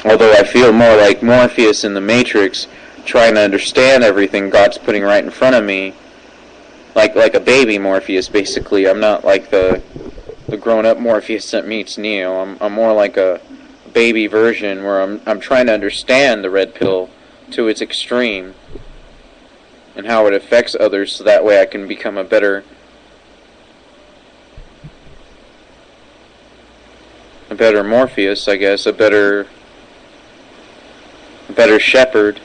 Although I feel more like Morpheus in the Matrix, trying to understand everything God's putting right in front of me, like a baby Morpheus, basically. I'm not like the grown-up Morpheus that meets Neo. I'm more like a baby version where I'm trying to understand the red pill to its extreme and how it affects others, so that way I can become a better Morpheus, I guess, a better shepherd.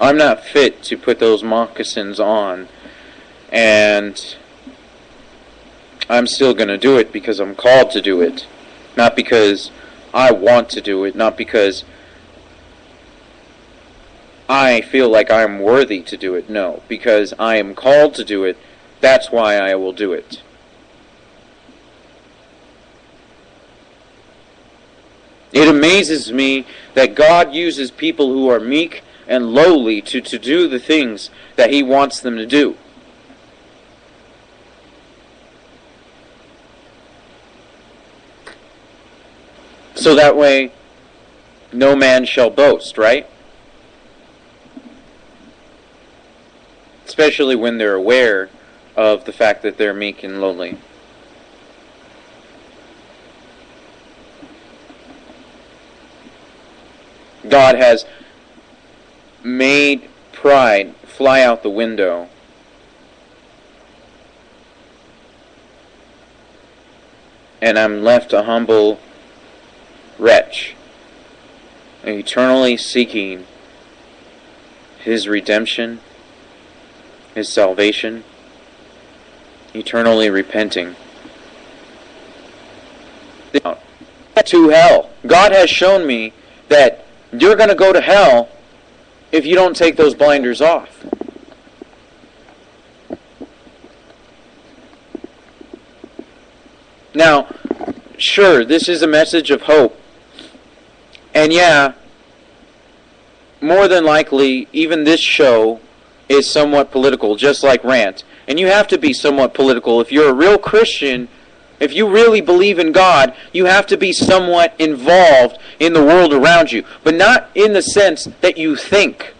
I'm not fit to put those moccasins on, and I'm still going to do it because I'm called to do it, not because I want to do it, not because I feel like I'm worthy to do it. No, because I am called to do it. That's why I will do it. It amazes me that God uses people who are meek and lowly to do the things that He wants them to do. So that way, no man shall boast, right? Especially when they're aware of the fact that they're meek and lowly. God has made pride fly out the window. And I'm left a humble wretch, eternally seeking His redemption, His salvation, eternally repenting. To hell. God has shown me that you're going to go to hell if you don't take those blinders off. Now, sure, this is a message of hope. And yeah, more than likely, even this show is somewhat political, just like Rant. And you have to be somewhat political. If you're a real Christian, if you really believe in God, you have to be somewhat involved in the world around you. But not in the sense that you think.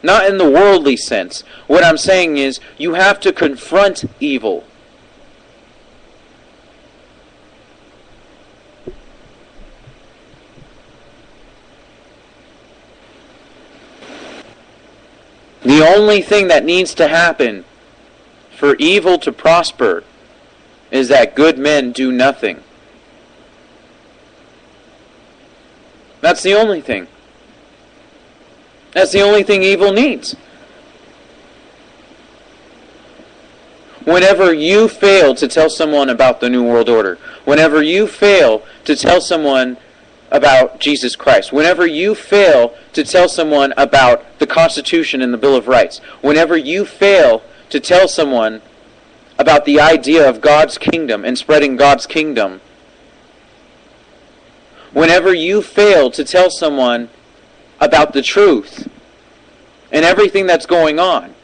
Not in the worldly sense. What I'm saying is, you have to confront evil. The only thing that needs to happen for evil to prosper is that good men do nothing. That's the only thing. That's the only thing evil needs. Whenever you fail to tell someone about the New World Order, whenever you fail to tell someone about Jesus Christ, whenever you fail to tell someone about the Constitution and the Bill of Rights, whenever you fail to tell someone about the idea of God's kingdom and spreading God's kingdom, whenever you fail to tell someone about the truth and everything that's going on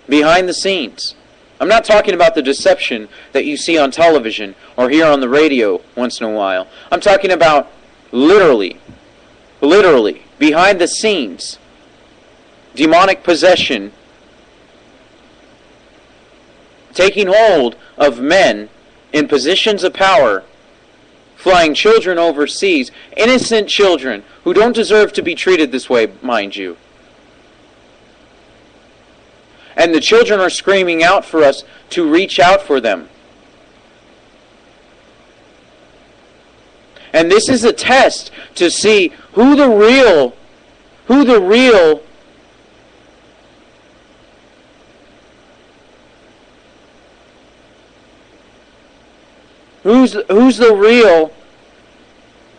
behind the scenes. I'm not talking about the deception that you see on television or hear on the radio once in a while. I'm talking about literally, behind the scenes, demonic possession taking hold of men in positions of power, flying children overseas, innocent children who don't deserve to be treated this way, mind you. And the children are screaming out for us to reach out for them. And this is a test to see who the real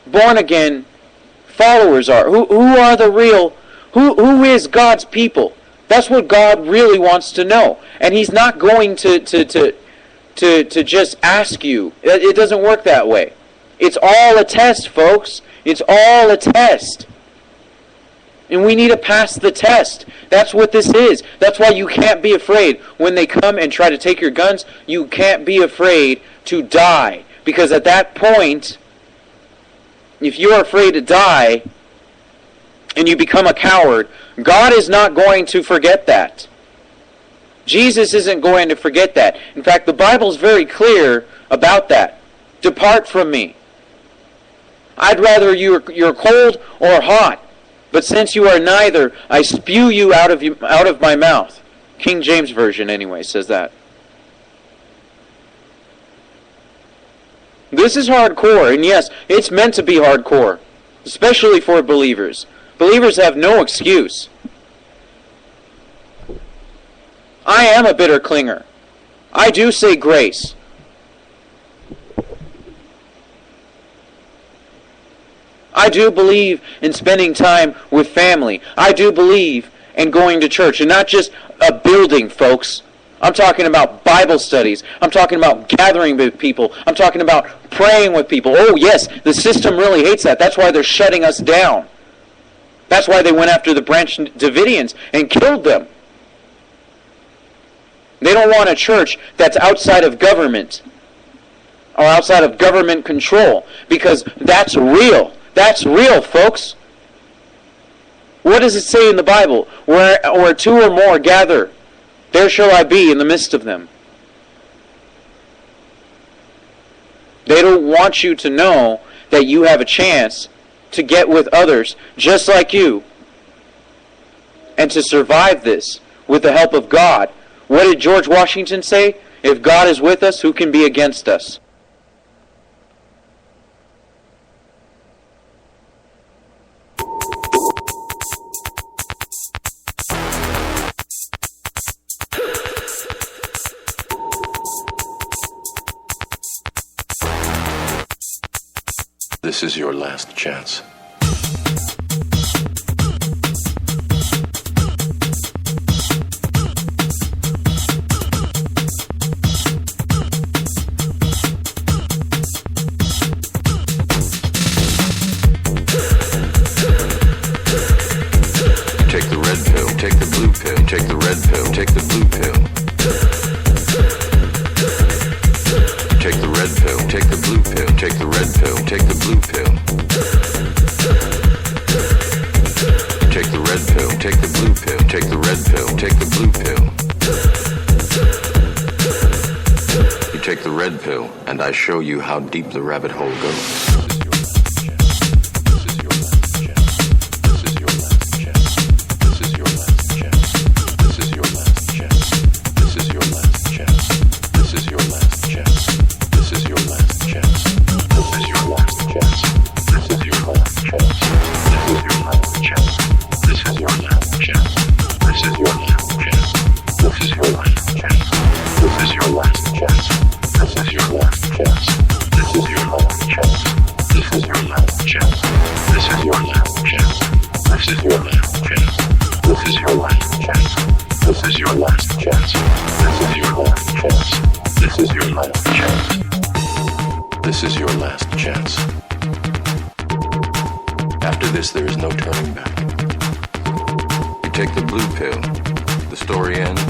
born again followers are. Who are the real? Who is God's people? That's what God really wants to know. And He's not going to just ask you. It doesn't work that way. It's all a test, folks. It's all a test. And we need to pass the test. That's what this is. That's why you can't be afraid. When they come and try to take your guns, you can't be afraid to die. Because at that point, if you are afraid to die and you become a coward, God is not going to forget that. Jesus isn't going to forget that. In fact, the Bible is very clear about that. Depart from me. I'd rather you're cold or hot. But since you are neither, I spew you out of my mouth. King James Version, anyway, says that. This is hardcore, and yes, it's meant to be hardcore, especially for believers. Believers have no excuse. I am a bitter clinger. I do say grace. I do believe in spending time with family. I do believe in going to church. And not just a building, folks. I'm talking about Bible studies. I'm talking about gathering with people. I'm talking about praying with people. Oh, yes, the system really hates that. That's why they're shutting us down. That's why they went after the Branch Davidians and killed them. They don't want a church that's outside of government or outside of government control, because that's real. That's real, folks. What does it say in the Bible? Where two or more gather, there shall I be in the midst of them. They don't want you to know that you have a chance to get with others just like you and to survive this with the help of God. What did George Washington say? If God is with us, who can be against us? This is your last chance. Take the red pill, take the blue pill, take the red pill, take the blue pill. Take the red pill, take the blue pill, take the red pill, take the blue pill. Take the red pill, take the blue pill, take the red pill, take the blue pill. You take the red pill, and I show you how deep the rabbit hole goes. This is your last chance. After this, there is no turning back. You take the blue pill, the story ends.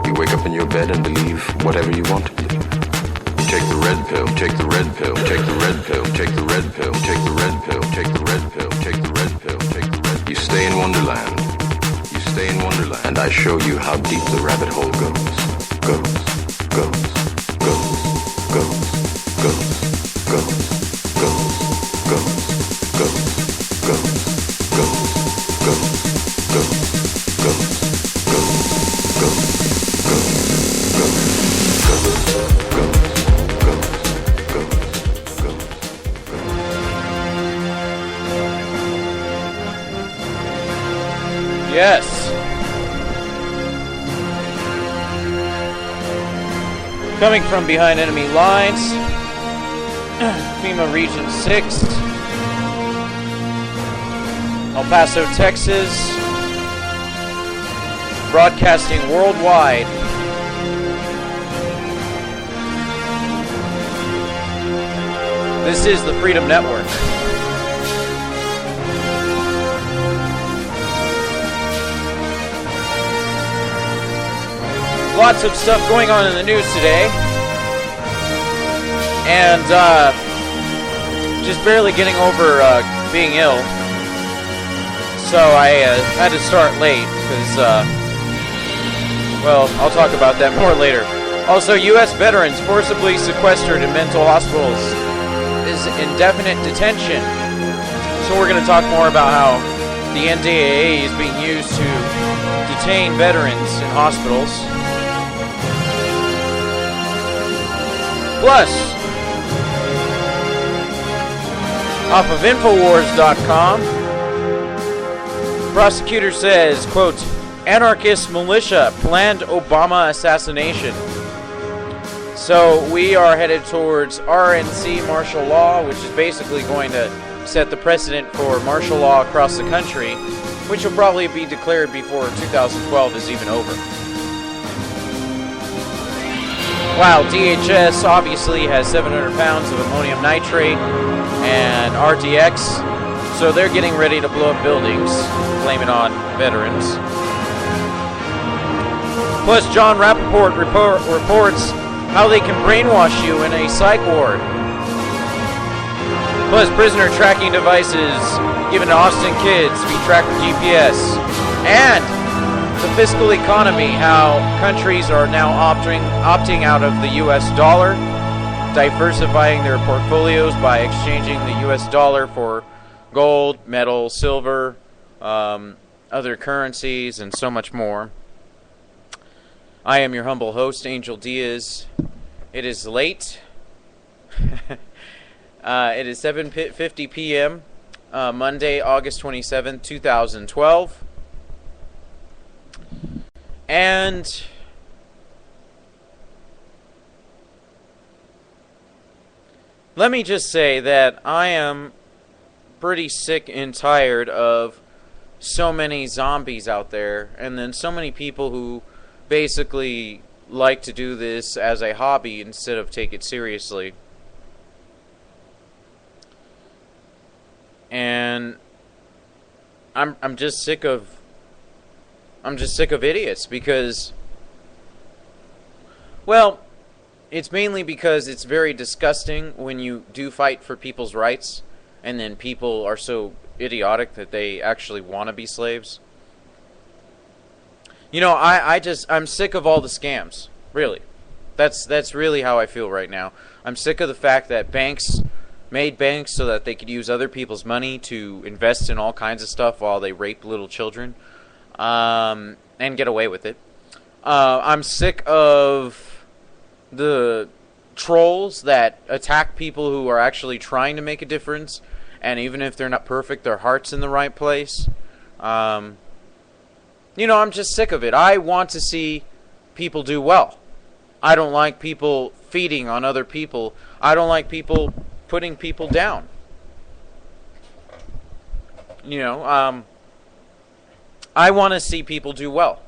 You wake up in your bed and believe whatever you want to believe. You take the red pill, take the red pill, take the red pill, take the red pill, take the red pill, take the red pill, take the red pill, take the red pill. You stay in Wonderland. You stay in Wonderland. And I show you how deep the rabbit hole goes. Goes, goes, goes, goes, goes, goes, goes, goes, goes, goes, goes, goes, goes, goes, Yes. Coming from behind enemy lines, FEMA Region 6, El Paso, Texas, broadcasting worldwide. This is the Freedom Network. lots of stuff going on in the news today. And just barely getting over being ill. So I had to start late because, well, I'll talk about that more later. Also, U.S. veterans forcibly sequestered in mental hospitals is indefinite detention. So we're going to talk more about how the NDAA is being used to detain veterans in hospitals. Plus, off of Infowars.com, prosecutor says, quote, anarchist militia planned Obama assassination. So we are headed towards RNC martial law, which is basically going to set the precedent for martial law across the country, which will probably be declared before 2012 is even over. Wow, DHS obviously has 700 pounds of ammonium nitrate and RTX, so they're getting ready to blow up buildings, blame it on veterans. Plus, John Rappaport reports how they can brainwash you in a psych ward. Plus, prisoner tracking devices given to Austin kids to be tracked with GPS. And the fiscal economy, how countries are now opting out of the U.S. dollar, diversifying their portfolios by exchanging the U.S. dollar for gold, metal, silver, other currencies, and so much more. I am your humble host, Angel Diaz. It is late. It is 7:50 p.m., Monday, August 27th, 2012. And let me just say that I am pretty sick and tired of so many zombies out there, and then so many people who basically like to do this as a hobby instead of take it seriously. And I'm just sick of idiots because, well, it's mainly because it's very disgusting when you do fight for people's rights and then people are so idiotic that they actually want to be slaves. You know, I'm sick of all the scams, really. That's really how I feel right now. I'm sick of the fact that banks made banks so that they could use other people's money to invest in all kinds of stuff while they rape little children. And get away with it. I'm sick of the trolls that attack people who are actually trying to make a difference, and even if they're not perfect, their heart's in the right place. You know, I'm just sick of it. I want to see people do well. I don't like people feeding on other people. I don't like people putting people down. You know, I want to see people do well.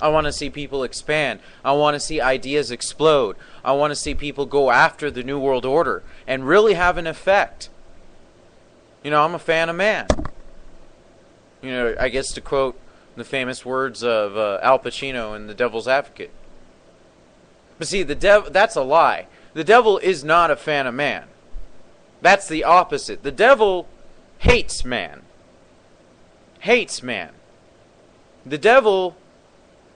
I want to see people expand. I want to see ideas explode. I want to see people go after the New World Order and really have an effect. You know, I'm a fan of man. You know, I guess to quote the famous words of Al Pacino in The Devil's Advocate. But see, that's a lie. The devil is not a fan of man. That's the opposite. The devil hates man. Hates man. The devil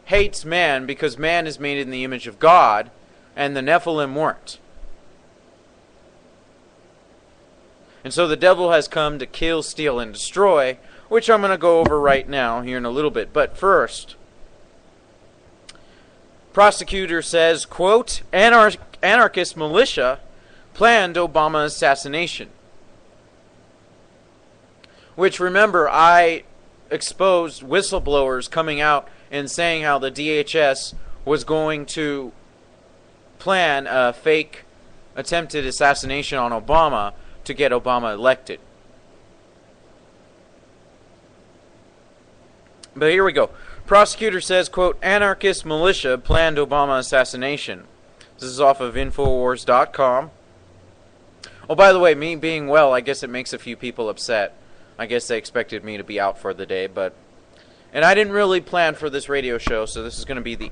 hates man because man is made in the image of God, and the Nephilim weren't. And so the devil has come to kill, steal, and destroy, which I'm going to go over right now here in a little bit. But first, prosecutor says, quote, anarchist militia planned Obama assassination. Which, remember, I exposed whistleblowers coming out and saying how the DHS was going to plan a fake attempted assassination on Obama to get Obama elected. But here we go. Prosecutor says, quote, anarchist militia planned Obama assassination. This is off of Infowars.com. Oh, by the way, me being well, I guess it makes a few people upset. I guess they expected me to be out for the day, but... And I didn't really plan for this radio show, so this is going to be the